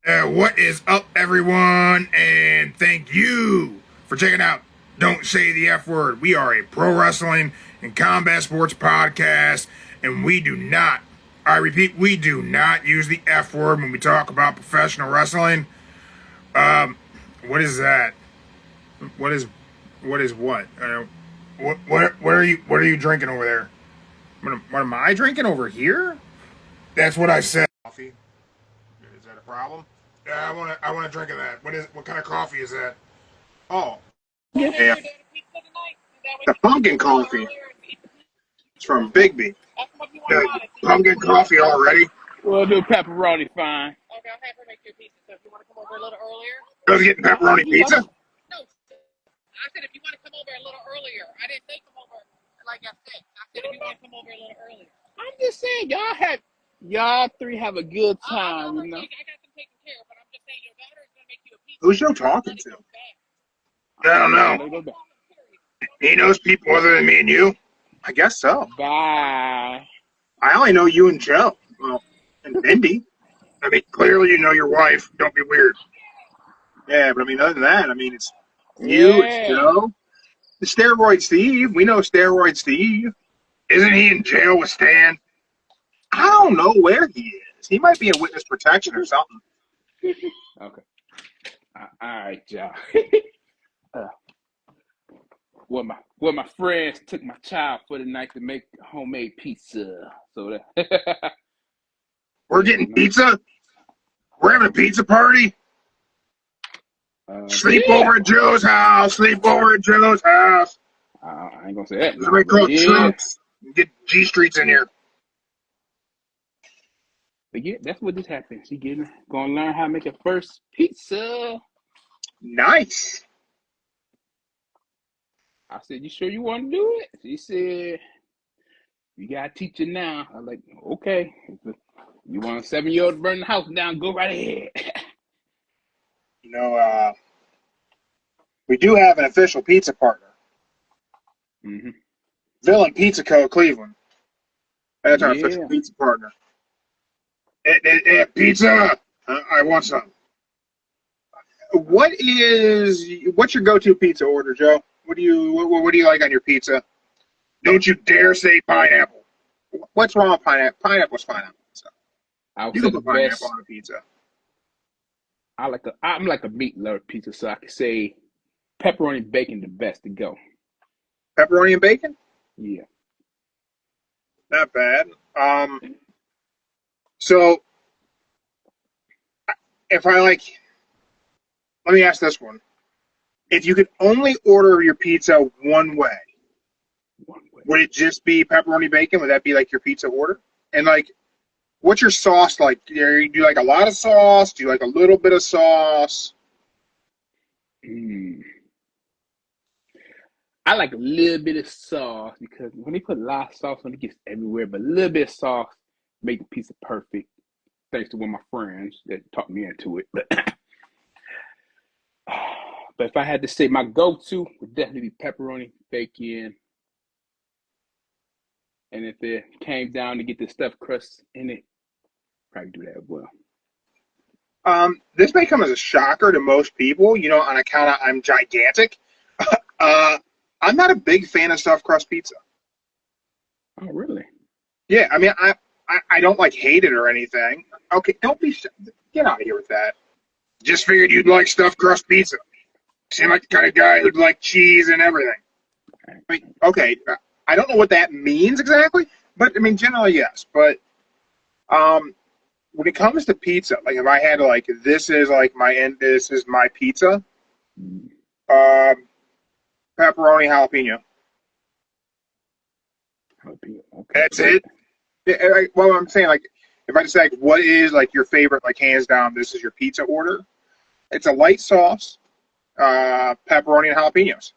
What is up, everyone? And thank you for checking out Don't Say the F Word. We are a pro wrestling and combat sports podcast, and we do not, I repeat, we do not use the F word when we talk about professional wrestling. What is that? What is what? What are you drinking over there? What am I drinking over here? That's what I said. Coffee. Is that a problem? Yeah, I want a drink of that. What kind of coffee is that? Oh. Yeah. The pumpkin coffee. It's from Bigby. Pumpkin coffee already? We'll do pepperoni fine. Okay, I'll have her make you a pizza. So if you want to come over a little earlier. I was getting pepperoni pizza? No. I said if you want to come over a little earlier. I didn't say come over like I said. I said if you want to come over a little earlier. I'm just saying, y'all three have a good time, you know. I got them taken care of, but I'm just saying your daughter is going to make you a pizza. Who's you talking to? I don't know. He knows people other than me and you? I guess so. Bye. I only know you and Joe. Well, and Mindy. I mean, clearly you know your wife. Don't be weird. Yeah, but I mean, other than that, I mean, it's you, it's Joe. The Steroid Steve. We know Steroid Steve. Isn't he in jail with Stan? I don't know where he is. He might be in witness protection or something. Okay. All right, y'all. Well, my friends took my child for the night to make homemade pizza. So that we're getting pizza. We're having a pizza party. Sleep over at Joe's house. Sleep over at Joe's house. I ain't gonna say that. Somebody call troops. Get G Streets in here. But yeah, that's what just happened. She gonna learn how to make her first pizza. Nice. I said, "You sure you want to do it?" She said, "You gotta teach her now." I'm like, "Okay. You want a 7-year-old to burn the house down? Go right ahead." You know, we do have an official pizza partner. Mm-hmm. Villain Pizza Co. Cleveland. That's our official pizza partner. Pizza. I want some. What's your go-to pizza order, Joe? What do you like on your pizza? Don't you dare say pineapple. What's wrong with pineapple? Pineapple's fine on pizza. You can put pineapple on a pizza. I'm like a meat lover pizza, so I can say pepperoni and bacon the best to go. Pepperoni and bacon? Yeah. Not bad. So if let me ask this one. If you could only order your pizza one way, would it just be pepperoni bacon? Would that be like your pizza order? And what's your sauce like? Do you like a lot of sauce? Do you like a little bit of sauce? I like a little bit of sauce because when they put a lot of sauce on it, gets everywhere. But a little bit of sauce make the pizza perfect. Thanks to one of my friends that taught me into it. But if I had to say, my go-to would definitely be pepperoni, bacon. And if it came down to get the stuffed crust in it, probably do that as well. This may come as a shocker to most people, on account of I'm gigantic. I'm not a big fan of stuffed crust pizza. Oh, really? Yeah, I mean, I don't hate it or anything. Okay, get out of here with that. Just figured you'd like stuffed crust pizza. Seem like the kind of guy who'd like cheese and everything. I mean, okay, I don't know what that means exactly, but I mean, generally, yes. But when it comes to pizza, if I had to, this is my pizza, pepperoni, jalapeno. Okay. That's it. Well, I'm saying, if I just say, what is, your favorite, hands down, this is your pizza order, it's a light sauce, pepperoni and jalapenos.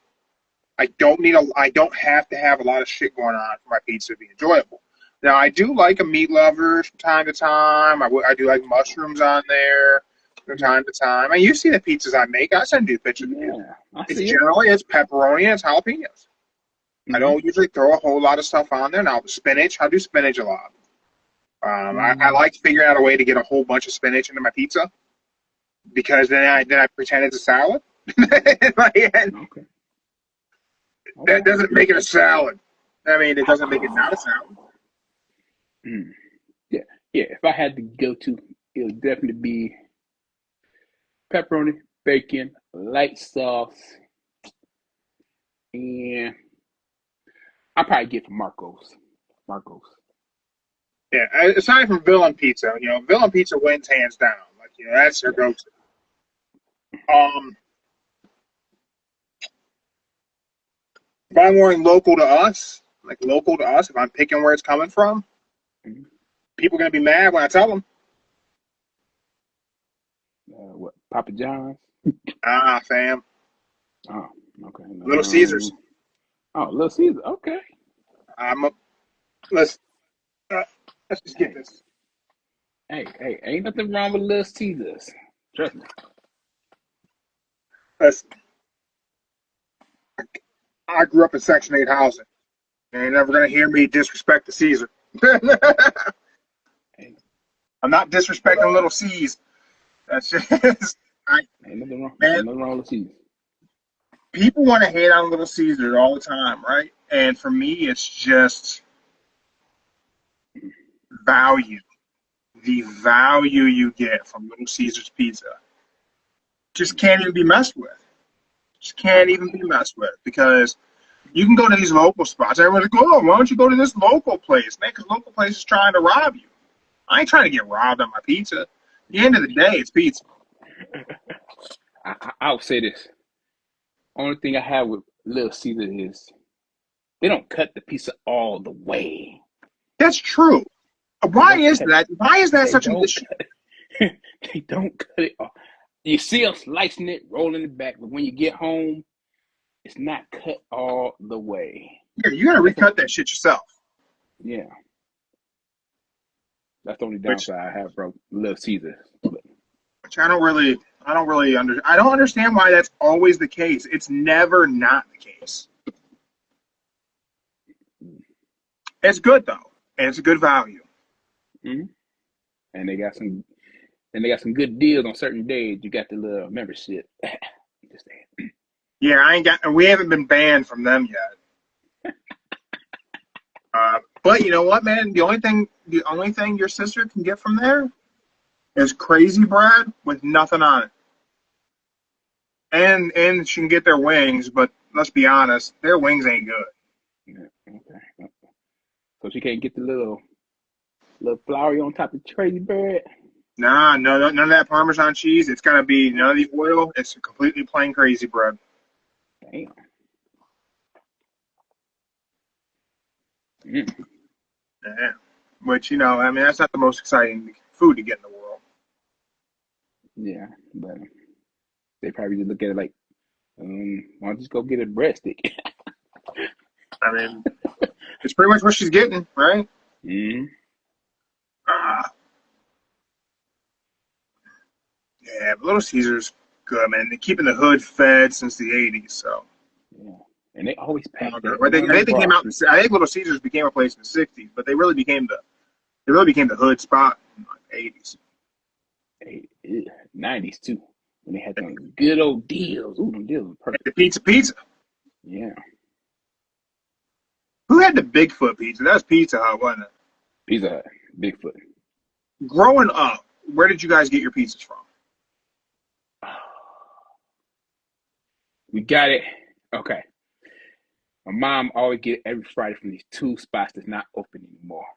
I don't have to have a lot of shit going on for my pizza to be enjoyable. Now, I do like a meat lover from time to time. I do like mushrooms on there from time to time. And you see the pizzas I make. I send you pictures of you. Generally, it's pepperoni and it's jalapenos. Mm-hmm. I don't usually throw a whole lot of stuff on there. Now, spinach, I do spinach a lot. I like figuring out a way to get a whole bunch of spinach into my pizza. because then I pretend it's a salad. In my head. Okay. That doesn't make it a salad. I mean, it doesn't make it not a salad. Yeah. If I had to go to, it would definitely be pepperoni, bacon, light sauce, and I'll probably get from Marco's. Yeah, aside from Villain Pizza, Villain Pizza wins hands down. Like, that's their go-to. If I'm going local to us, if I'm picking where it's coming from, people are going to be mad when I tell them. What, Papa John's? Fam. Oh, okay. Little Caesars. Oh, Little Caesars. Okay. Let's just get this. Hey, ain't nothing wrong with Little Caesars. Trust me. Listen, I grew up in Section 8 housing. You're never going to hear me disrespect the Caesar. I'm not disrespecting Little C's. That's just... Ain't nothing wrong with Caesar. People want to hate on Little Caesar all the time, right? And for me, it's just value. The value you get from Little Caesar's Pizza just can't even be messed with. Because you can go to these local spots. Everyone's like, oh, why don't you go to this local place? Man, because local place is trying to rob you. I ain't trying to get robbed on my pizza. At the end of the day, it's pizza. I'll say this. Only thing I have with Little Caesar is they don't cut the pizza all the way. That's true. Why is that? Why is that such an issue? They don't cut it off. You see them slicing it, rolling it back, but when you get home, it's not cut all the way. Yeah, you gotta recut that shit yourself. Yeah. That's the only downside I have from Little Caesar. Which I don't understand why that's always the case. It's never not the case. It's good though, and it's a good value. Mm-hmm. And they got some good deals on certain days. You got the little membership. Just saying. Yeah, we haven't been banned from them yet. But you know what, man? The only thing your sister can get from there is crazy bread with nothing on it. And she can get their wings, but let's be honest, their wings ain't good. Yeah, okay. So she can't get the little floury on top of crazy bread? Nah, no, none of that Parmesan cheese. It's gotta be none of the oil. It's completely plain crazy bread. Damn. Mm. Yeah. Which, that's not the most exciting food to get in the world. Yeah, but they probably just look at it like, why don't you just go get a breadstick? I mean, it's pretty much what she's getting, right? Mm-hmm. Yeah, but Little Caesar's good, man. They're keeping the hood fed since the 80s, so. Yeah, and they always pack that. I think they came out. I think Little Caesars became a place in the 60s, but they really became the hood spot in the 80s. 90s too, when they had them good old deals. Ooh, them deals were perfect. The pizza. Yeah. Who had the Bigfoot pizza? That was Pizza Hut, wasn't it? Pizza Hut, Bigfoot. Growing up, where did you guys get your pizzas from? We got it. Okay. My mom always get it every Friday from these two spots that's not open anymore.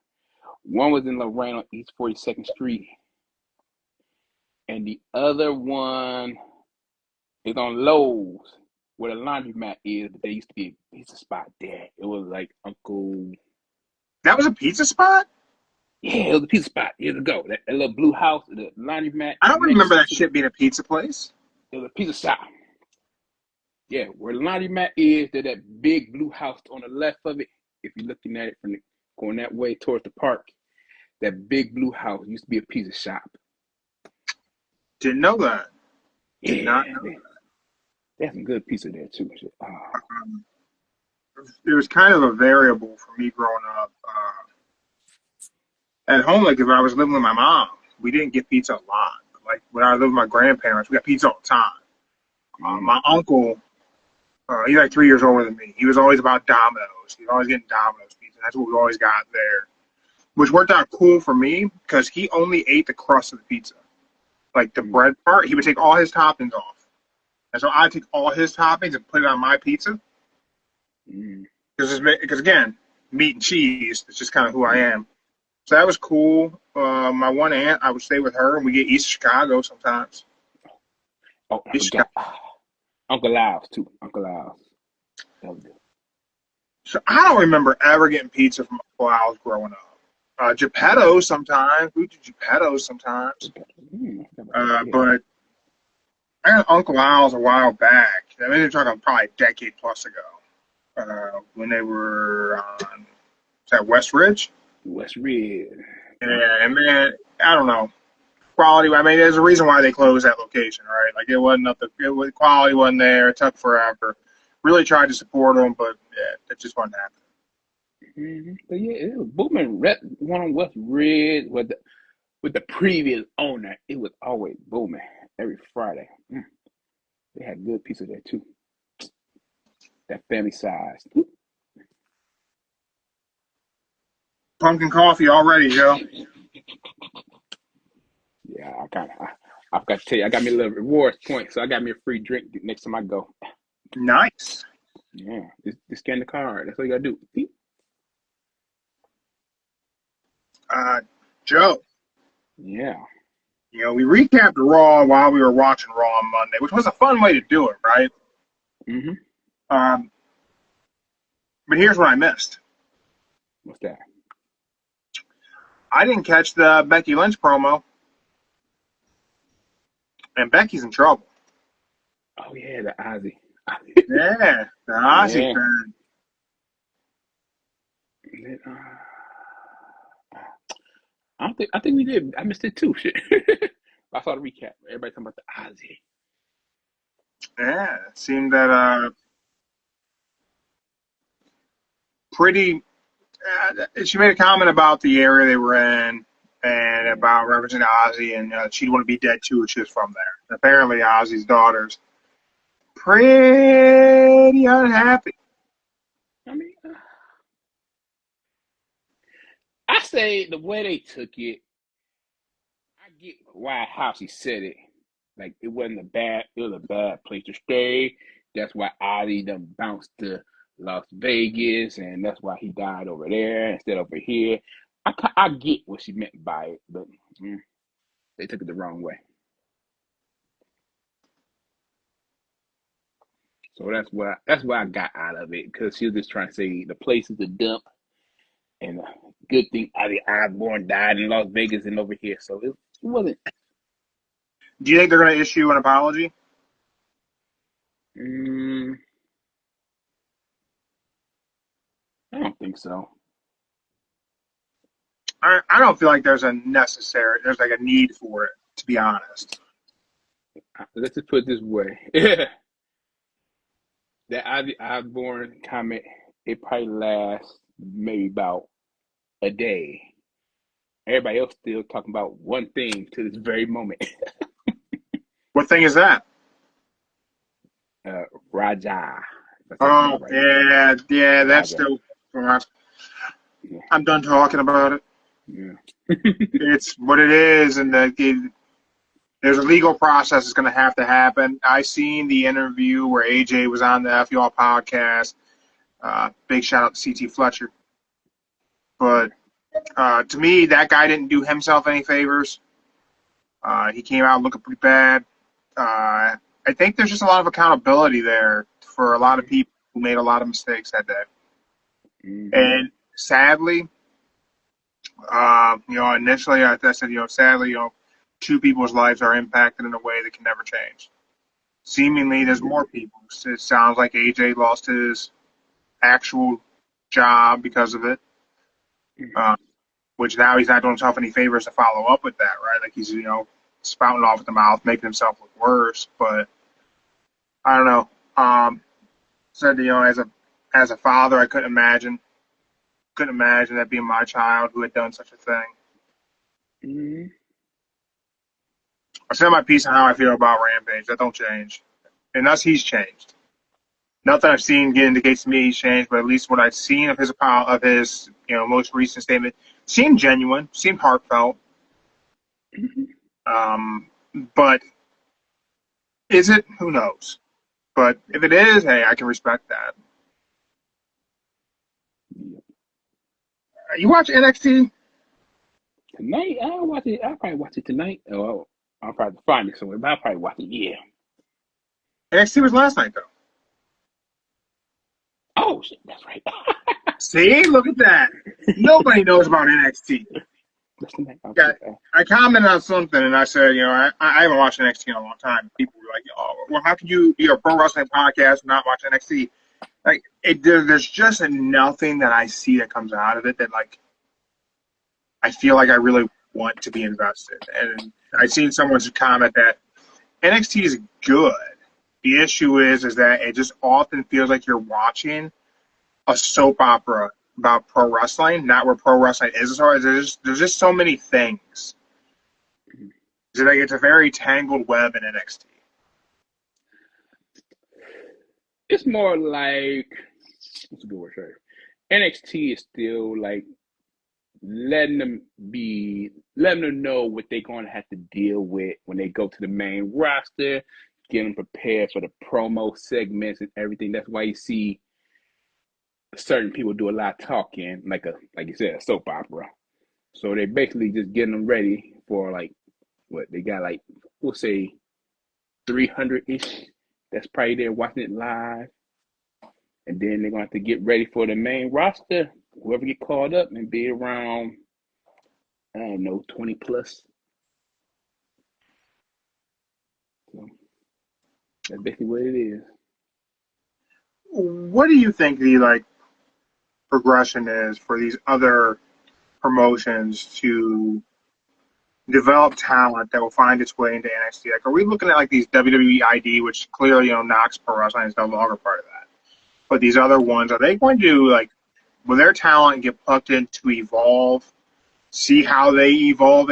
One was in Lorraine on East 42nd Street. And the other one is on Lowe's, where the laundromat is, but there used to be a pizza spot there. It was like Uncle... That was a pizza spot? Yeah, it was a pizza spot years ago. That little blue house, the laundromat. I don't remember that shit being a pizza place. It was a pizza shop. Yeah, where the laundromat is, there's that big blue house on the left of it. If you're looking at it from going that way towards the park, that big blue house used to be a pizza shop. Didn't know that. Yeah, Did not know that. They had some good pizza there too. It was kind of a variable for me growing up. At home, like if I was living with my mom, we didn't get pizza a lot. Like when I lived with my grandparents, we got pizza all the time. My uncle, he's like 3 years older than me. He was always about Domino's. He was always getting Domino's pizza. That's what we always got there, which worked out cool for me because he only ate the crust of the pizza. Like the bread part, he would take all his toppings off. And so I'd take all his toppings and put it on my pizza. Because again, meat and cheese, it's just kind of who I am. So that was cool. My one aunt, I would stay with her, and we get East Chicago sometimes. Oh, I forgot. Uncle Lyle's too. Uncle Lyle's. That was good. So I don't remember ever getting pizza from Uncle Lyle's growing up. Geppetto's sometimes. We do Geppetto's sometimes. But I got Uncle Lyle's a while back. I mean, they're talking probably a decade plus ago. When they were on, is that West Ridge? West Ridge. Yeah, and man, I don't know. Quality, I mean, there's a reason why they closed that location, right? Like, it wasn't up the quality wasn't there. It took forever. Really tried to support them, but yeah, it just wasn't happening. But yeah, it was booming. One on West Ridge with the previous owner, it was always booming every Friday. They had good pizza there too. That family size. Pumpkin coffee already, Joe. Yeah, I've got to tell you, I got me a little rewards point, so I got me a free drink next time I go. Nice. Yeah, just scan the card. That's all you gotta do. Joe. Yeah. You know, we recapped Raw while we were watching Raw on Monday, which was a fun way to do it, right? But here's what I missed. What's that? I didn't catch the Becky Lynch promo. And Becky's in trouble. Oh yeah, the Ozzy. Yeah, the Ozzy fan. I think we did. I missed it too. Shit. I saw the recap. Everybody talking about the Ozzy. Yeah, it seemed that pretty. She made a comment about the area they were in and about referencing Ozzy, and she'd want to be dead too if she was from there. And apparently, Ozzy's daughter's pretty unhappy. I mean, I say the way they took it, I get how she said it. Like it was a bad place to stay. That's why Ozzy done bounced to Las Vegas, and that's why he died over there instead of over here. I get what she meant by it, but they took it the wrong way. So that's what I got out of it, because she was just trying to say the place is a dump, and good thing Ozzy Osbourne died in Las Vegas and over here. So it wasn't. Do you think they're going to issue an apology? I don't think so. I don't feel like there's like a need for it, to be honest. Let's just put it this way. That Ozzy Osbourne comment, it probably lasts maybe about a day. Everybody else still talking about one thing to this very moment. What thing is that? Raja. Oh, right. Yeah, that's still. I'm done talking about it. Yeah. It's what it is, and there's a legal process that's going to have to happen. I seen the interview where AJ was on the FUL podcast. Big shout out to CT Fletcher. But to me, that guy didn't do himself any favors. He came out looking pretty bad. I think there's just a lot of accountability there for a lot of people who made a lot of mistakes that day. And sadly, initially I said, sadly, two people's lives are impacted in a way that can never change. Seemingly, there's more people. It sounds like AJ lost his actual job because of it, which now he's not doing himself any favors to follow up with that, right? Like he's, spouting off at the mouth, making himself look worse. But I don't know. Said, as a father, I couldn't imagine that being my child who had done such a thing. I said my piece on how I feel about Rampage. That don't change. Unless he's changed. Nothing I've seen indicates to me he's changed, but at least what I've seen of his most recent statement seemed genuine, seemed heartfelt. But is it? Who knows? But if it is, hey, I can respect that. You watch NXT? Tonight, I'll watch it. I'll probably watch it tonight. Oh, I'll probably find it somewhere, but I'll probably watch it. Yeah. NXT was last night, though. Oh, shit, that's right. See, look at that. Nobody knows about NXT. Yeah, I commented on something and I said, I haven't watched NXT in a long time. People were like, "Oh, well, how can you be a pro wrestling podcast and not watch NXT?" Like, there's just nothing that I see that comes out of it that I feel like I really want to be invested. And I seen someone's comment that NXT is good. The issue is that it just often feels like you're watching a soap opera about pro wrestling, not where pro wrestling is. There's just so many things. It's a very tangled web in NXT. It's more like, what's a good word, sir? NXT is still like letting them know what they're going to have to deal with when they go to the main roster, getting them prepared for the promo segments and everything. That's why you see certain people do a lot of talking, like you said, a soap opera. So they're basically just getting them ready for what they got, we'll say 300-ish. That's probably there watching it live. And then they're going to have to get ready for the main roster. Whoever get called up and be around, I don't know, 20 plus. So that's basically what it is. What do you think the progression is for these other promotions to develop talent that will find its way into NXT? Are we looking at these WWE ID, which clearly Knox Pro Wrestling is no longer part of that? But these other ones, are they going to will their talent get plugged in to evolve, see how they evolve,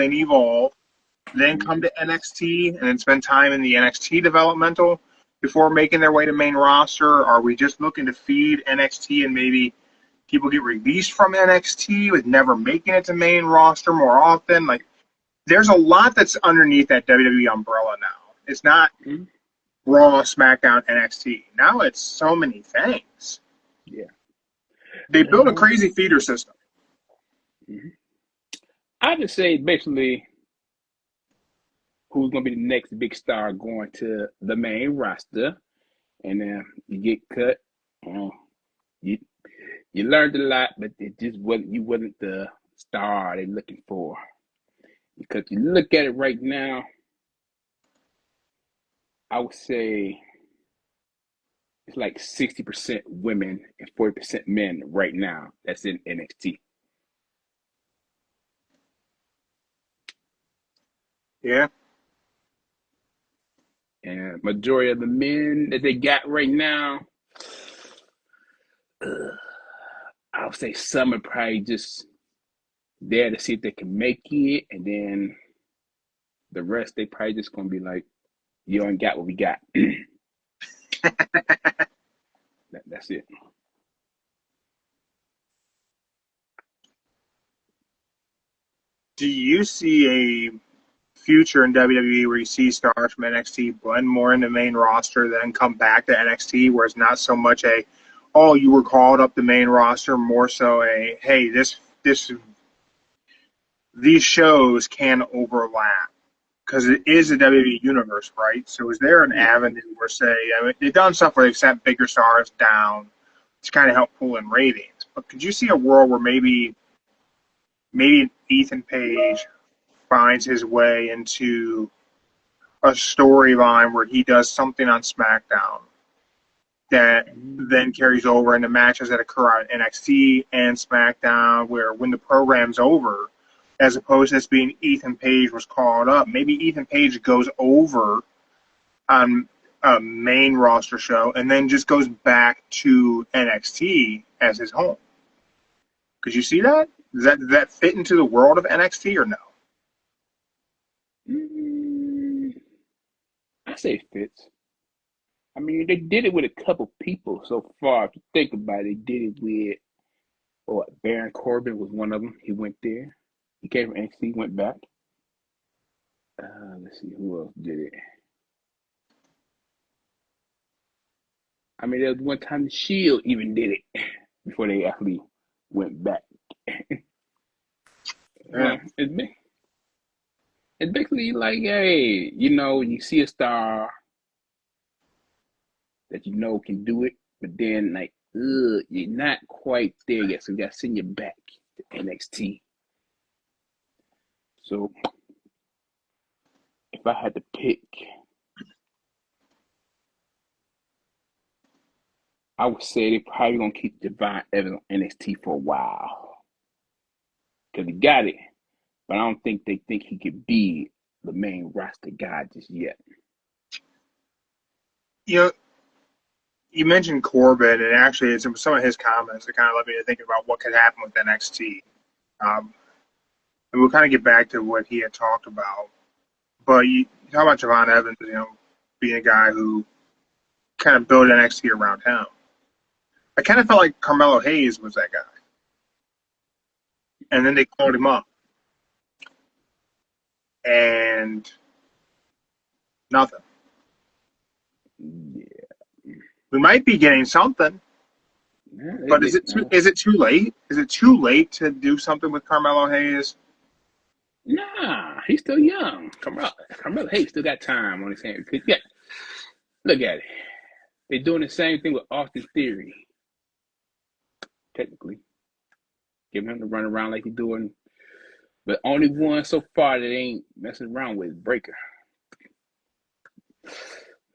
then come to NXT and then spend time in the NXT developmental before making their way to main roster? Or are we just looking to feed NXT and maybe people get released from NXT with never making it to main roster more often? There's a lot that's underneath that WWE umbrella now. It's not Raw, SmackDown, NXT. Now it's so many things. Yeah. They built a crazy feeder system. I just say basically who's going to be the next big star going to the main roster. And then you get cut. You learned a lot, but you wasn't the star they're looking for. Because you look at it right now, I would say it's 60% women and 40% men right now that's in NXT. Yeah. And majority of the men that they got right now, I would say some are probably just there to see if they can make it, and then the rest they probably just gonna be like, "You ain't got what we got." That's it. Do you see a future in WWE where you see stars from NXT blend more into main roster, then come back to NXT, where it's not so much you were called up the main roster, more so hey, these shows can overlap because it is a WWE universe, right? So is there an avenue where, say, they've done stuff where they've sent bigger stars down to kind of help pull in ratings, but could you see a world where maybe Ethan Page finds his way into a storyline where he does something on SmackDown that then carries over into matches that occur on NXT and SmackDown, where when the program's over, as opposed to this being Ethan Page was called up, maybe Ethan Page goes over on a main roster show and then just goes back to NXT as his home. Could you see that? Does that fit into the world of NXT or no? I say it fits. I mean, they did it with a couple people so far. If you think about it, they did it with Baron Corbin was one of them. He went there. He came from NXT, went back. Let's see who else did it. I mean, there was one time the Shield even did it before they actually went back. Yeah. It's basically like, hey, you see a star that you know can do it, but then like, you're not quite there yet, so you gotta send you back to NXT. So if I had to pick, I would say they're probably gonna keep Divine Evans on NXT for a while. Because he got it. But I don't think they think he could be the main roster guy just yet. You mentioned Corbin, and actually, it's some of his comments that kind of led me to think about what could happen with NXT. And we'll kind of get back to what he had talked about. But you talk about Javon Evans, being a guy who kind of built NXT around him. I kind of felt like Carmelo Hayes was that guy. And then they called him up. And nothing. Yeah. We might be getting something. Yeah, But is it too late? Is it too late to do something with Carmelo Hayes? Nah, he's still young. Carmelo Hayes still got time on his hands. Yeah, look at it. They're doing the same thing with Austin Theory. Technically, giving him to run around like he's doing, but only one so far that ain't messing around with is Breaker.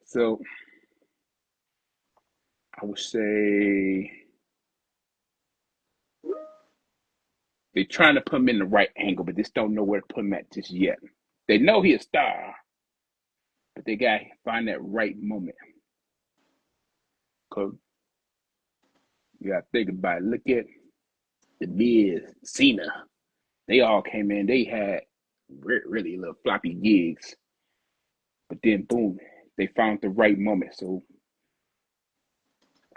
So I would say they're trying to put him in the right angle, but just don't know where to put him at just yet. They know he's a star, but they got to find that right moment. Because you got to think about it. Look at the Miz, Cena. They all came in. They had really little floppy gigs. But then, boom, they found the right moment. So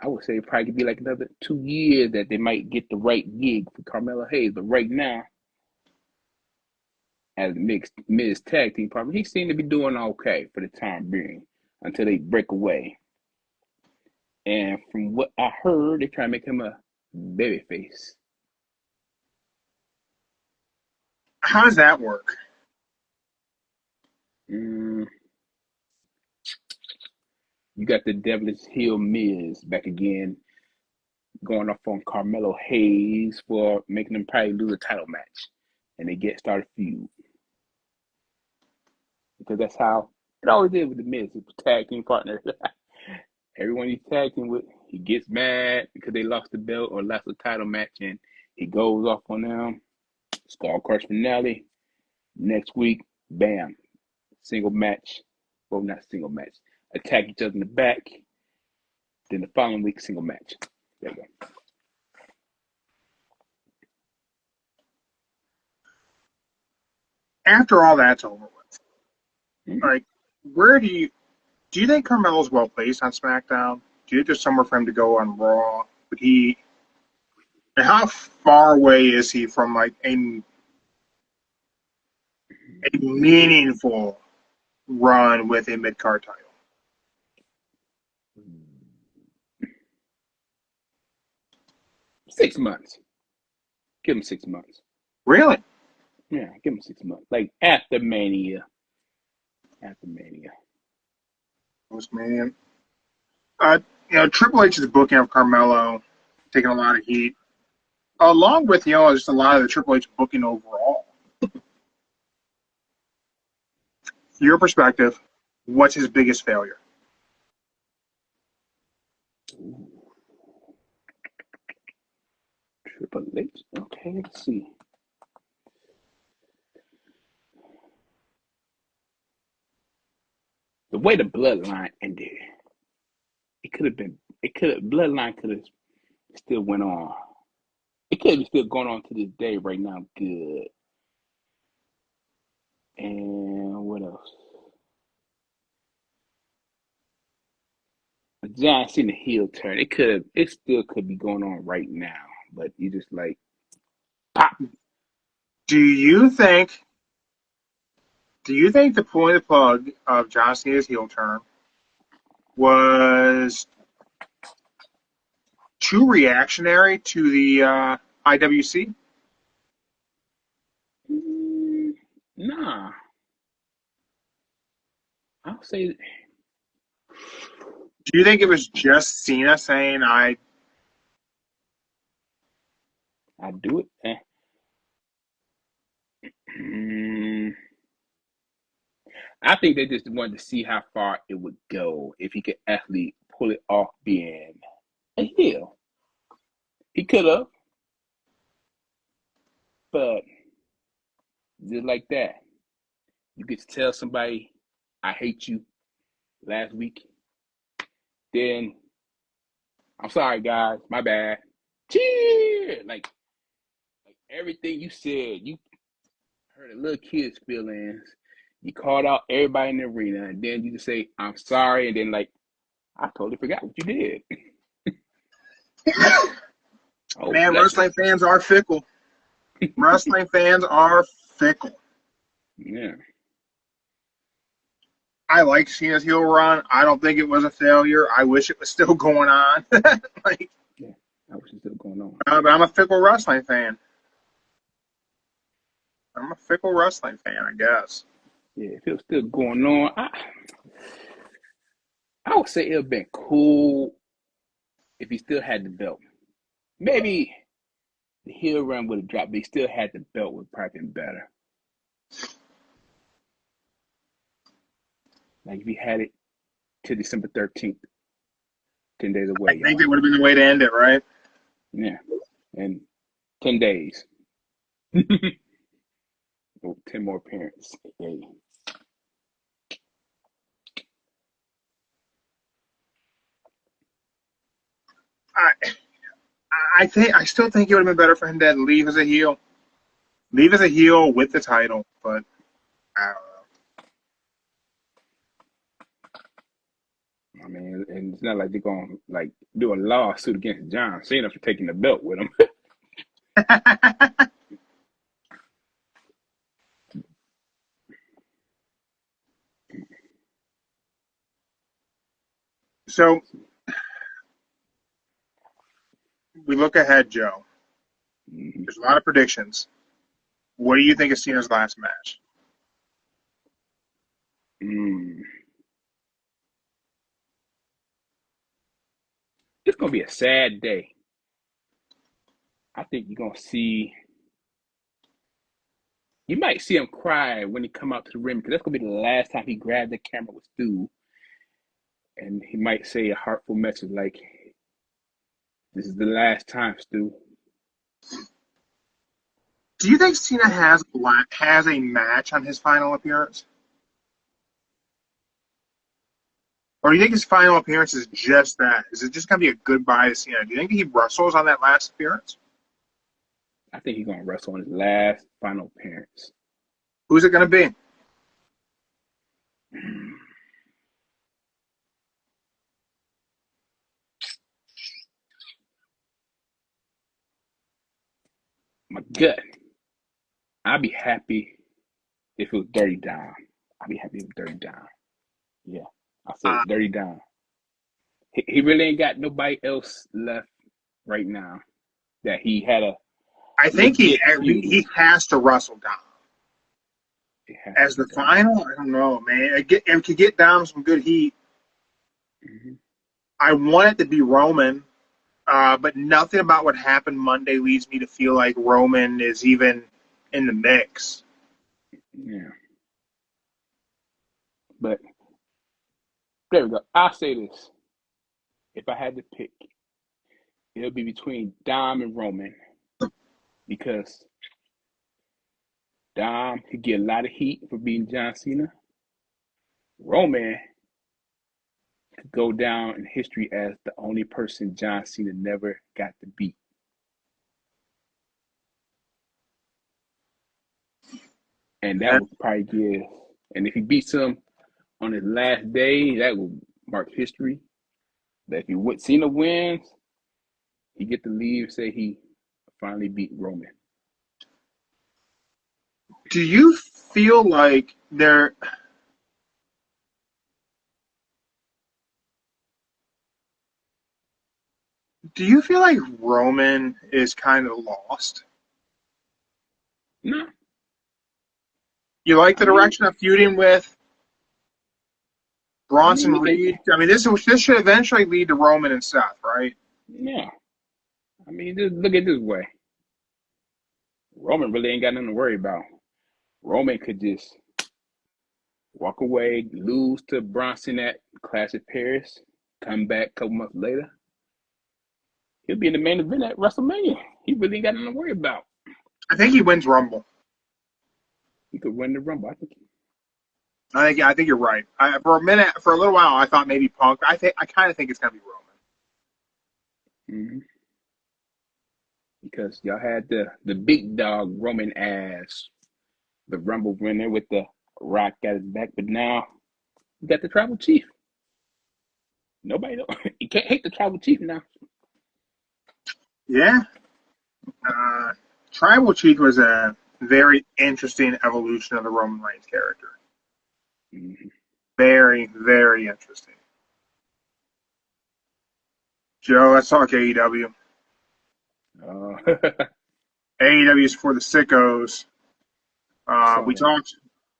I would say it probably could be like another 2 years that they might get the right gig for Carmelo Hayes. But right now, as Miz tag team partner, he seemed to be doing okay for the time being until they break away. And from what I heard, they try to make him a babyface. How does that work? You got the Devilish Heel Miz back again, going off on Carmelo Hayes for making them probably lose a title match. And they get started feud. Because that's how it always did with the Miz, his tag team partner. Everyone he's tag team with, he gets mad because they lost the belt or lost the title match, and he goes off on them. Skull Crush finale. Next week, bam, single match. Well, not single match. Attack each other in the back. Then the following week, single match. There you go. After all that's over with, like, where do you think Carmelo's well placed on SmackDown? Do you think there's somewhere for him to go on Raw? And how far away is he from like a meaningful run with a mid-card title? Six months. Give him 6 months. Really? Yeah, give him 6 months. Like after Mania. Post-Mania. Triple H's booking of Carmelo taking a lot of heat, along with just a lot of the Triple H booking overall. Your perspective, what's his biggest failure? Ooh. Triple H. Okay, let's see. The way the bloodline ended, bloodline could have still went on. It could have still going on to this day right now. Good. And what else? John Cena heel turn. It still could be going on right now, but you just like pop. Do you think? Do you think the point of the plug of John Cena's heel turn was too reactionary to the IWC? Nah, I'll say Do you think it was just Cena saying I do it. Mm, I think they just wanted to see how far it would go if he could actually pull it off being a heel. He could have, but just like that, you get to tell somebody, "I hate you" last week. Then I'm sorry, guys, my bad. Cheer! Like everything you said, you hurt a little kid's feelings. You called out everybody in the arena, and then you just say, "I'm sorry," and then like, I totally forgot what you did. Oh, man, bless wrestling you. fans are fickle. Wrestling fans are fickle. Yeah. I like Cena's heel run. I don't think it was a failure. I wish it was still going on. like, Yeah. I wish it's still going on. but I'm a fickle wrestling fan. I'm a fickle wrestling fan, I guess. Yeah, if it was still going on, I would say it would have been cool if he still had the belt. Maybe the heel run would have dropped, but he still had the belt would have probably been better. Like if he had it till December 13th, 10 days I away, think y'all. that would have been the way to end it, right? Yeah. And 10 days. Oh, 10 more appearances. Hey. I, I still think it would have been better for him to leave as a heel. Leave as a heel with the title, but I don't know. I mean, and it's not like they're going to like do a lawsuit against John Cena for taking the belt with him. So we look ahead, Joe. Mm-hmm. There's a lot of predictions. What do you think of Cena's last match? Mm. It's going to be a sad day. I think you're going to see, you might see him cry when he come out to the ring because that's going to be the last time he grabbed the camera with Stu. And he might say a heartful message like, "This is the last time, Stu." Do you think Cena has a match on his final appearance? Or do you think his final appearance is just that? Is it just going to be a goodbye to Cena? Do you think he wrestles on that last appearance? I think he's going to wrestle on his last final appearance. Who's it going to be? My gut, I'd be happy if it was Dirty Dom. I'd be happy if it was Dirty Dom. Yeah, I say Uh, Dirty Dom. He really ain't got nobody else left right now that he had a I think legit feud with. he has to wrestle Dom. It has to As be the Dom. final, I don't know, man. It could get Dom some good heat. Mm-hmm. I want it to be Roman, but nothing about what happened Monday leads me to feel like Roman is even in the mix. Yeah, but there we go. I'll say this: if I had to pick, it'll be between Dom and Roman because Dom could get a lot of heat for beating John Cena. Roman could go down in history as the only person John Cena never got to beat. And that And would probably give, and if he beats him on his last day, that would mark history. that if Cena wins, he get to leave and say he finally beat Roman. Do you feel like there? Do you feel like Roman is kind of lost? No. You like the direction of feuding with Bronson Reed? I mean, this should eventually lead to Roman and Seth, right? Yeah. I mean, just look at it this way. Roman really ain't got nothing to worry about. Roman could just walk away, lose to Bronson at Clash of Paris, come back a couple months later. He'll be in the main event at WrestleMania. He really ain't got nothing to worry about. I think he wins Rumble. He could win the Rumble. I think you're right. For a little while, I thought maybe Punk. I kind of think it's gonna be Roman. Mm-hmm. Because y'all had the big dog Roman as the Rumble winner with the Rock at his back, but now you got the Tribal Chief. Nobody know. You can't hate the Tribal Chief now. Yeah. Tribal Chief was a very interesting evolution of the Roman Reigns character. Mm-hmm. Very, very interesting. Joe, let's talk AEW. AEW is for the sickos. We talked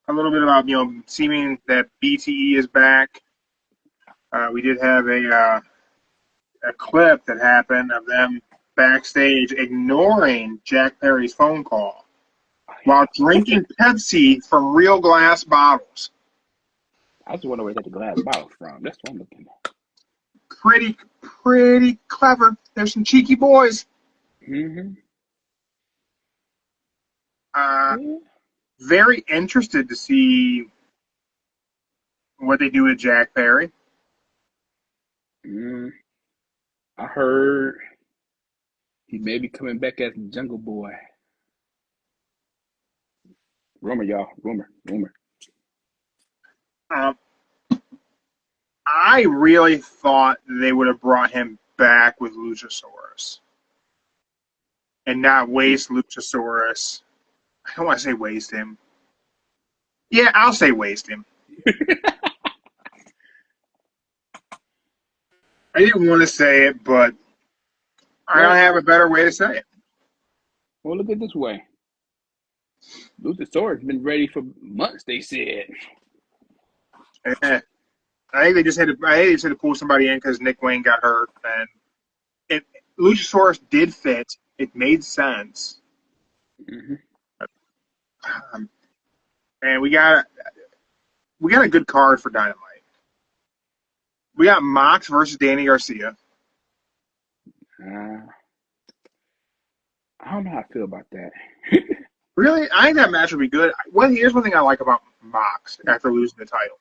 a little bit about, seeming that BTE is back. We did have a clip that happened of them backstage ignoring Jack Perry's phone call while drinking Pepsi from real glass bottles. I was wondering where they get the glass bottles from. That's what I'm looking at. Pretty clever. There's some cheeky boys. Mm-hmm. Very interested to see what they do with Jack Perry. I heard he may be coming back as Jungle Boy. Rumor, y'all. Rumor. I really thought they would have brought him back with Luchasaurus and not waste Luchasaurus. I don't want to say waste him. Yeah, I'll say waste him. I didn't want to say it, but I don't have a better way to say it. Well, look at it this way. Luchasaurus has been ready for months, they said. I think they just had to pull somebody in because Nick Wayne got hurt, and Luchasaurus did fit. It made sense. Mm-hmm. And we got a good card for Dynamite. We got Mox versus Danny Garcia. I don't know how I feel about that. Really? I think that match would be good. Here's one thing I like about Mox after losing the title.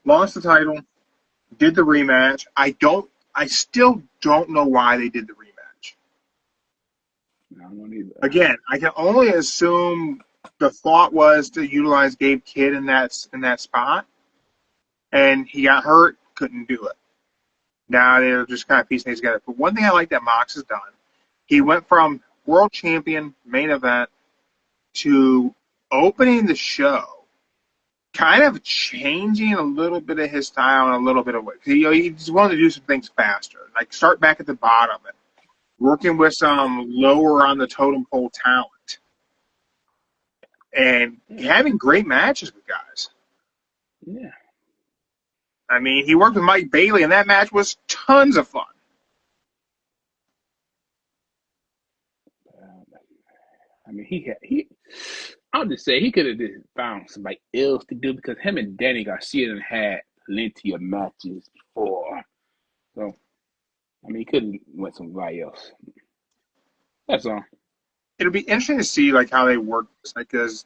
Lost the title, did the rematch. I still don't know why they did the rematch. I don't either. Again, I can only assume the thought was to utilize Gabe Kidd in that spot, and he got hurt, couldn't do it. Now they're just kind of piecing things together. But one thing I like that Mox has done, he went from world champion main event to opening the show, kind of changing a little bit of his style and a little bit of what he just wanted to do some things faster, like start back at the bottom and working with some lower on the totem pole talent and having great matches with guys. Yeah. I mean, he worked with Mike Bailey, and that match was tons of fun. I mean, I'll just say he could have just found somebody else to do because him and Danny Garcia had plenty of matches before. So, I mean, he could have went somebody else. That's all. It'll be interesting to see how they work this.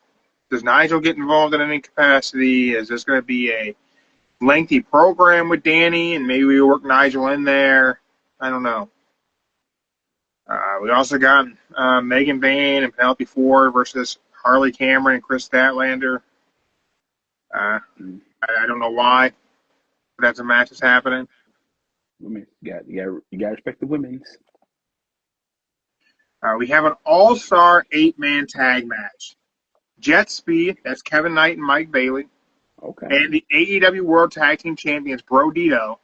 Does Nigel get involved in any capacity? Is this going to be a lengthy program with Danny, and maybe we work Nigel in there? I don't know. We also got Megan Bayne and Penelope Ford versus Harley Cameron and Chris Statlander. I don't know why that's a match that's happening. Women, you got to respect the women's. We have an all-star 8-man tag match. Jet Speed, that's Kevin Knight and Mike Bailey, Okay. and the AEW World Tag Team Champions Brodito,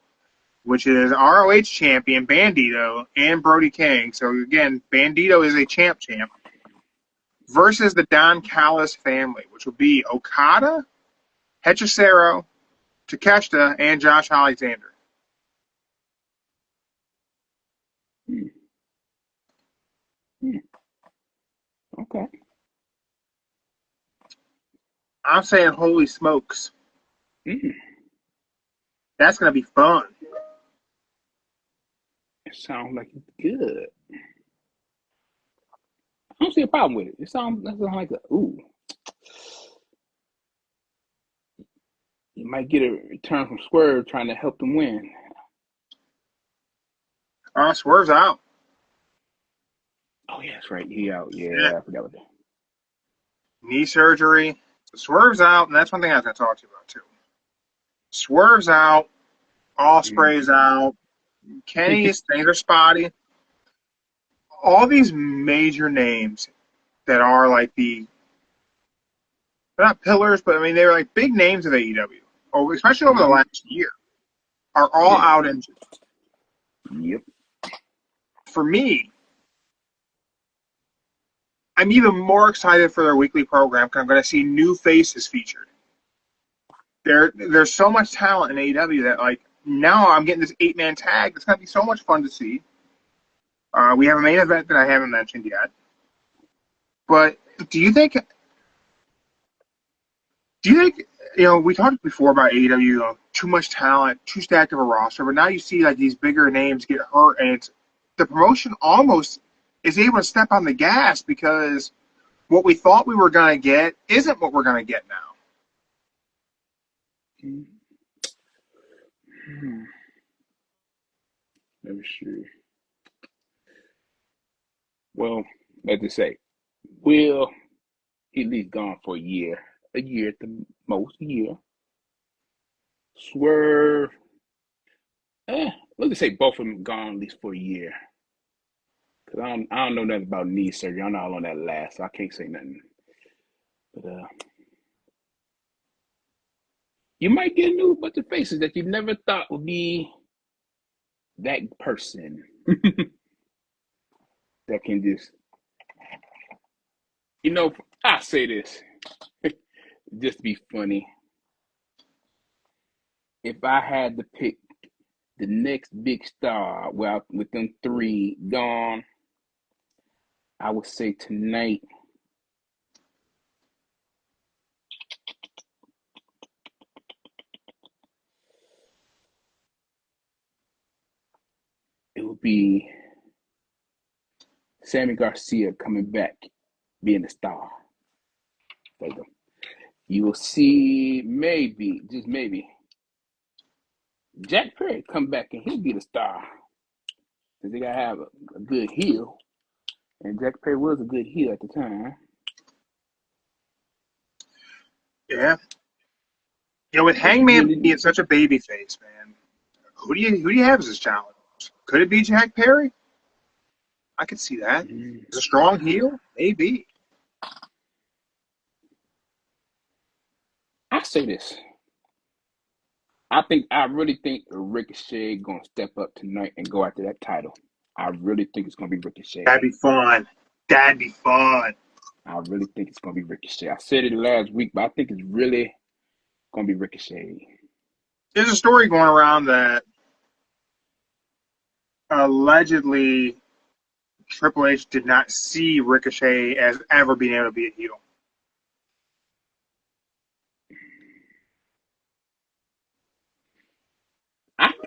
which is ROH champion Bandito and Brody King. So again, Bandito is a champ, versus the Don Callis family, which will be Okada, Hechicero, Takeshita, and Josh Alexander. Okay. I'm saying, holy smokes. That's going to be fun. It sounds like it's good. I don't see a problem with it. It sounds like ooh. You might get a return from Swerve trying to help them win. Swerve's out. Oh, yeah, that's right. He out. Yeah, I forgot about that. Knee surgery. So Swerve's out, and that's one thing I was going to talk to you about, too. Swerve's out. Ospreay's out. Kenny's things are spotty. All these major names that are like they're not pillars, but I mean, they're like big names of AEW, especially over the last year, are all out injured. Yep. For me, I'm even more excited for their weekly program because I'm going to see new faces featured. There's so much talent in AEW that, like, now I'm getting this 8-man tag. It's going to be so much fun to see. We have a main event that I haven't mentioned yet. But do you think, we talked before about AEW, too much talent, too stacked of a roster, but now you see like these bigger names get hurt, and the promotion almost is able to step on the gas because what we thought we were going to get isn't what we're going to get now. Let me see. Well, let's just say, Will at least gone for a year at the most, a year. Swerve, let's just say both of them gone at least for a year. Cause I don't know nothing about knee surgery. I don't know how long that lasts, so I can't say nothing. But you might get a new bunch of faces that you never thought would be that person that can just, I say this just to be funny. If I had to pick the next big star, well, with them 3 gone, I would say tonight. It would be Sammy Garcia coming back, being a star. You will see maybe, just maybe, Jack Perry come back and he'll be the star. Because they got to have a good heel. And Jack Perry was a good heel at the time. Yeah. With Hangman being such a baby face, man, who do you have as his challenge? Could it be Jack Perry? I could see that. Is a strong heel? Maybe. I say this. I really think Ricochet gonna step up tonight and go after that title. I really think it's gonna be Ricochet. That'd be fun. I really think it's gonna be Ricochet. I said it last week, but I think it's really gonna be Ricochet. There's a story going around that allegedly Triple H did not see Ricochet as ever being able to be a heel.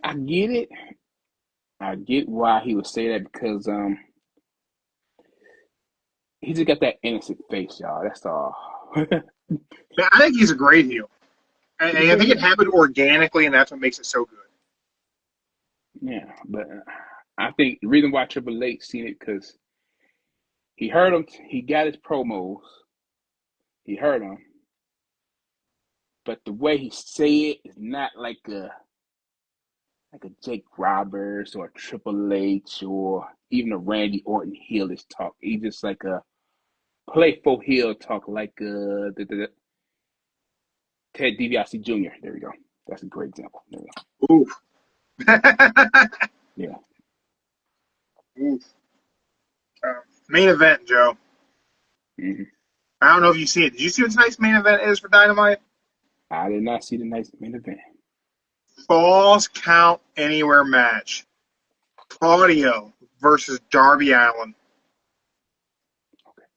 I get it. I get why he would say that because he just got that innocent face, y'all. That's all. I think he's a great heel. And I think it happened organically, and that's what makes it so good. Yeah, but I think the reason why Triple H seen it because he heard him. He got his promos. He heard him, but the way he say it is not like a like a Jake Roberts or a Triple H or even a Randy Orton heelish talk. He's just like a playful heel talk, like Ted DiBiase Jr. There we go. That's a great example. There we go. Oof. Yeah. Oof. Main event, Joe. Mm-hmm. I don't know if you see it. Did you see what tonight's main event is for Dynamite? I did not see the night's main event. Falls Count Anywhere match. Claudio versus Darby Allin. Okay.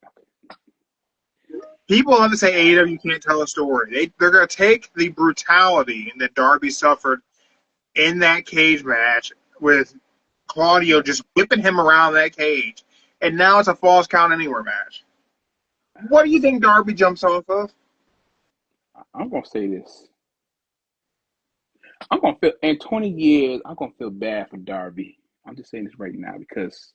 People love to say AEW can't tell a story. They're going to take the brutality that Darby suffered in that cage match with Claudio just whipping him around that cage, and now it's a Falls Count Anywhere match. What do you think Darby jumps off of? I'm gonna say this. I'm gonna feel in 20 years. I'm gonna feel bad for Darby. I'm just saying this right now because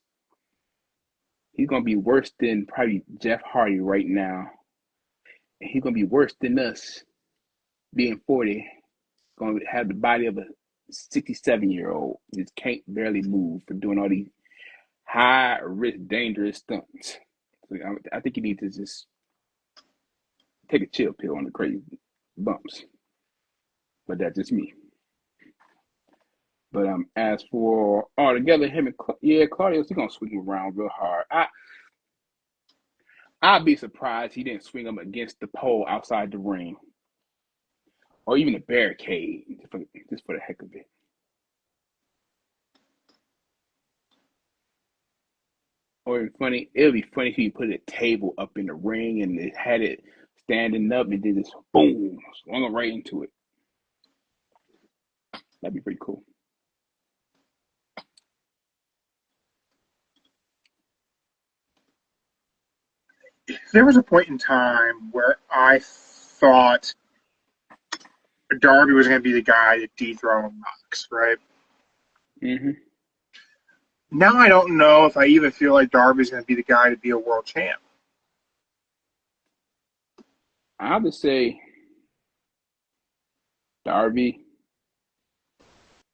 he's gonna be worse than probably Jeff Hardy right now, and he's gonna be worse than us being 40. Gonna have the body of a 67-year-old. Just can't barely move for doing all these high risk, dangerous stunts. So I think you need to just take a chill pill on the crazy bumps. But that's just me. But as for altogether, him and Claudio's, he's gonna swing him around real hard. I'd be surprised he didn't swing him against the pole outside the ring, or even a barricade, just for the heck of it. Or it'd be funny if he put a table up in the ring and it had it standing up and did this boom, swung him right into it. That'd be pretty cool. There was a point in time where I thought Darby was going to be the guy to dethrone Mox, right? Mm-hmm. Now I don't know if I even feel like Darby's going to be the guy to be a world champ. I would say Darby.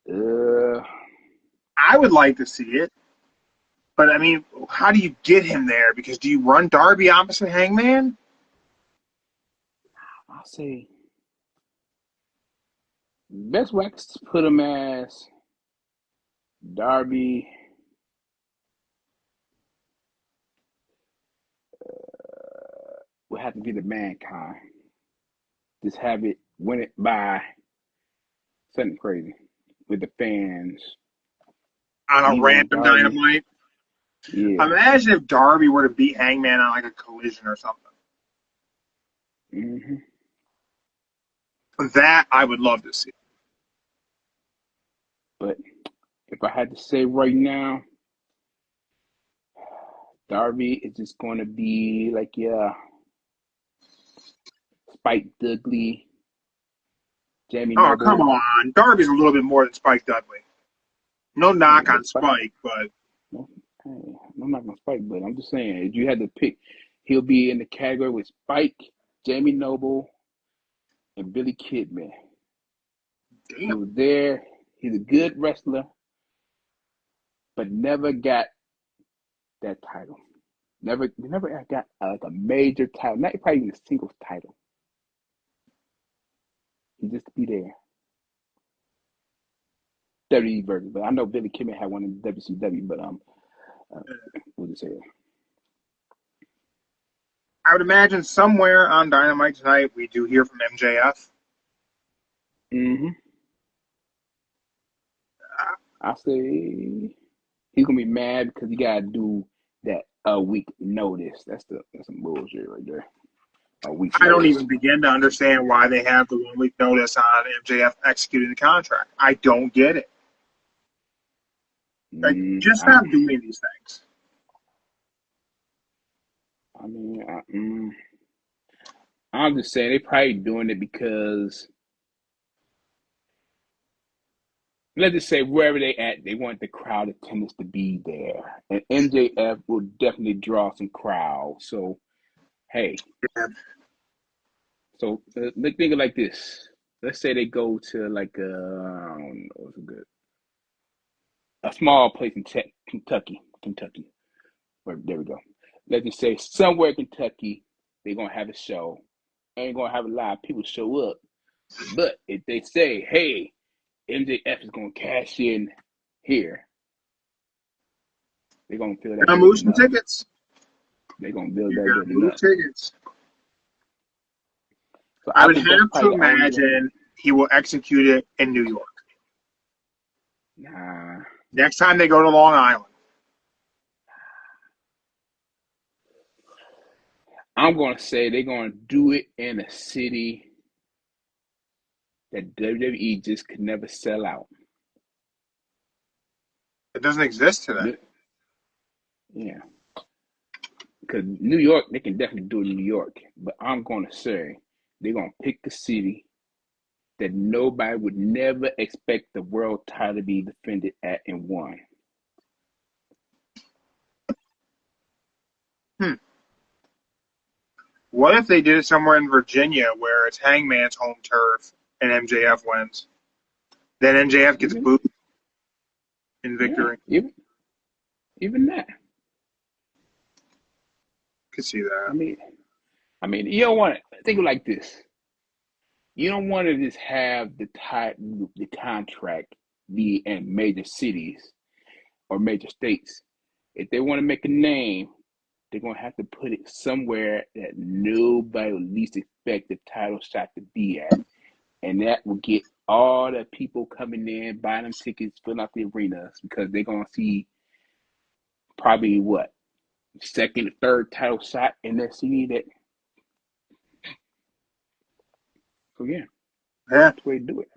I would like to see it. But, I mean, how do you get him there? Because do you run Darby opposite Hangman? I'll say best way I could put him as Darby. Would have to be the Mankind. Just have it, win it by something crazy with the fans. On a random Dynamite? Yeah. Imagine if Darby were to beat Hangman on like a collision or something. Mm-hmm. That I would love to see. But if I had to say right now, Darby is just going to be like, Spike Dudley, Jamie Oh, Noble. come on. Darby's a little bit more than Spike Dudley. No knock on Spike, but... No, I'm not going to Spike, but I'm just saying, if you had to pick, he'll be in the category with Spike, Jamie Noble, and Billy Kidman. Damn. He was there. He's a good wrestler, but never got that title. Never got like a major title, not probably even a singles title. He just be there. WWE version, but I know Billy Kidman had one in WCW, but we'll just say it. I would imagine somewhere on Dynamite tonight we do hear from MJF. Mm-hmm. I say he's gonna be mad because he gotta do that a week notice. That's some bullshit right there. A week. I don't even begin to understand why they have the 1 week notice on MJF executing the contract. I don't get it. Like, just stop doing these things. I mean, I'm just saying they probably doing it because, let's just say wherever they at, they want the crowd attendance to be there, and MJF will definitely draw some crowd. So, hey, so let's think of it like this. Let's say they go to like I don't know, what's good. a small place in Kentucky. There we go. Let's just say somewhere in Kentucky, they're going to have a show. Ain't going to have a lot of people show up. But if they say, hey, MJF is going to cash in here, they're going to feel that Gonna move some tickets. They're going to build You're that gonna good move enough. tickets. So I would think have that's to probably the only way. imagine he will execute it in New York. Nah. Next time they go to Long Island. I'm going to say they're going to do it in a city that WWE just could never sell out. It doesn't exist today. Yeah. Because New York, they can definitely do it in New York. But I'm going to say they're going to pick a city that nobody would never expect the world title to be defended at and won. What if they did it somewhere in Virginia where it's Hangman's home turf and MJF wins? Then MJF gets booed in victory. Yeah, even that. Could see that. I mean, you don't want to think of it like this. You don't want to just have the contract be in major cities or major states. If they want to make a name, they're going to have to put it somewhere that nobody would least expect the title shot to be at. And that will get all the people coming in, buying them tickets, filling out the arenas, because they're going to see probably second or third title shot in that city. So yeah, that's the way to do it.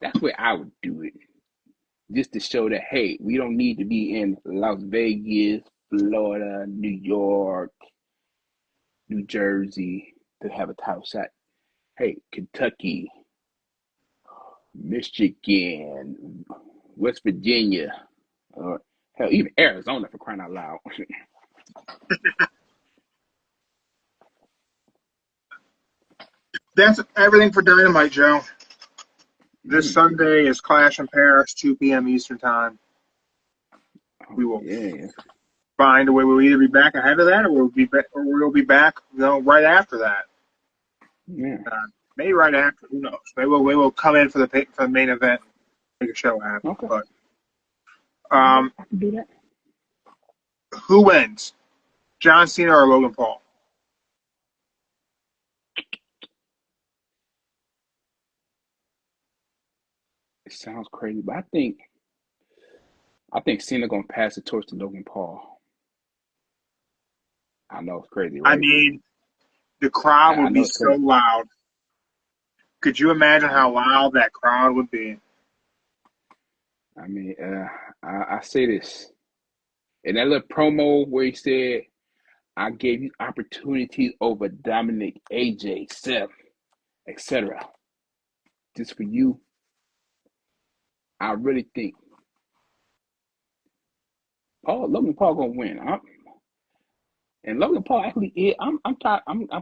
That's the way I would do it. Just to show that, hey, we don't need to be in Las Vegas, Florida, New York, New Jersey to have a title shot. Hey, Kentucky, Michigan, West Virginia, or hell, even Arizona, for crying out loud. That's everything for Dynamite, Joe. This Sunday is Clash in Paris, 2 p.m. Eastern Time. We will find a way. We'll either be back ahead of that, or we'll be back, right after that. Yeah. Maybe right after. Who knows? Maybe we will come in for the main event, make a show happen. Okay. But I can do that. Who wins, John Cena or Logan Paul? It sounds crazy, but I think Cena gonna pass the torch to Logan Paul. I know it's crazy, right? I mean, the crowd would be so loud. Could you imagine how loud that crowd would be? I mean, I say this. In that little promo where he said, I gave you opportunities over Dominic, AJ, Seth, etc. Just for you, I really think Logan Paul gonna win. And Logan Paul actually, I'm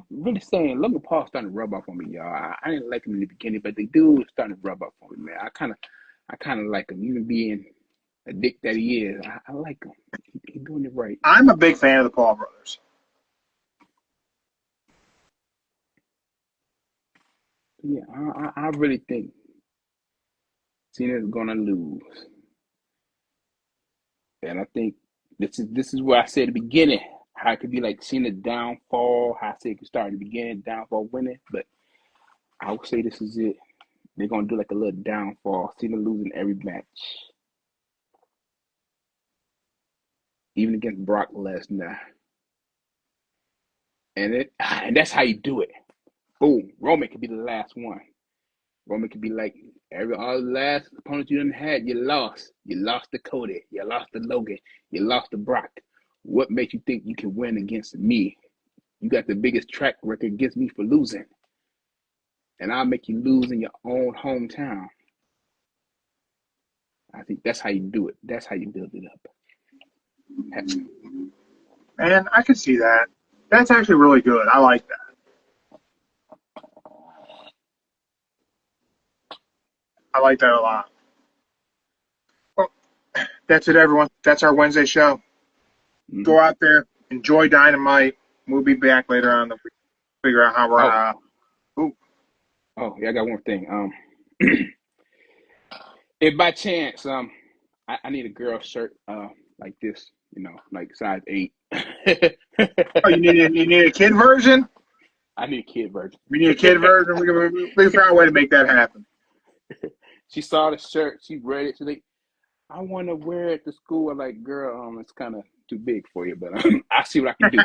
really saying Logan Paul's starting to rub off on me, y'all. I didn't like him in the beginning, but the dude is starting to rub off on me, man. I kind of like him, even being a dick that he is. I like him. He's doing it right. I'm a big fan of the Paul brothers. Yeah, I really think Cena's gonna lose, and I think this is where I said at the beginning how it could be like Cena's downfall. How I said it could start in the beginning, downfall winning, but I would say this is it. They're gonna do like a little downfall. Cena losing every match, even against Brock Lesnar, and that's how you do it. Boom, Roman could be the last one. Roman could be like, all the last opponents you done had, you lost. You lost to Cody. You lost to Logan. You lost to Brock. What makes you think you can win against me? You got the biggest track record against me for losing. And I'll make you lose in your own hometown. I think that's how you do it. That's how you build it up. And I can see that. That's actually really good. I like that. I like that a lot. Well, that's it, everyone. That's our Wednesday show. Mm-hmm. Go out there, enjoy Dynamite. We'll be back later on to figure out how we're. Oh, yeah, I got one thing. If by chance, I need a girl shirt, like this, like size 8. Oh, you need a kid version? I need a kid version. We need a kid version. We can figure out a way to make that happen. She saw the shirt. She read it. She's like, I want to wear it to school. I'm like, girl, it's kind of too big for you, but I see what I can do.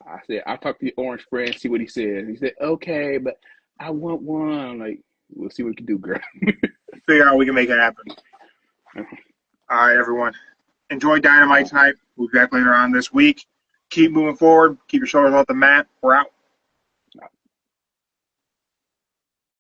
I said, I'll talk to your orange friend, see what he says. He said, okay, but I want one. I'm like, we'll see what we can do, girl. Figure out we can make it happen. All right, everyone. Enjoy Dynamite tonight. We'll be back later on this week. Keep moving forward. Keep your shoulders off the mat. We're out.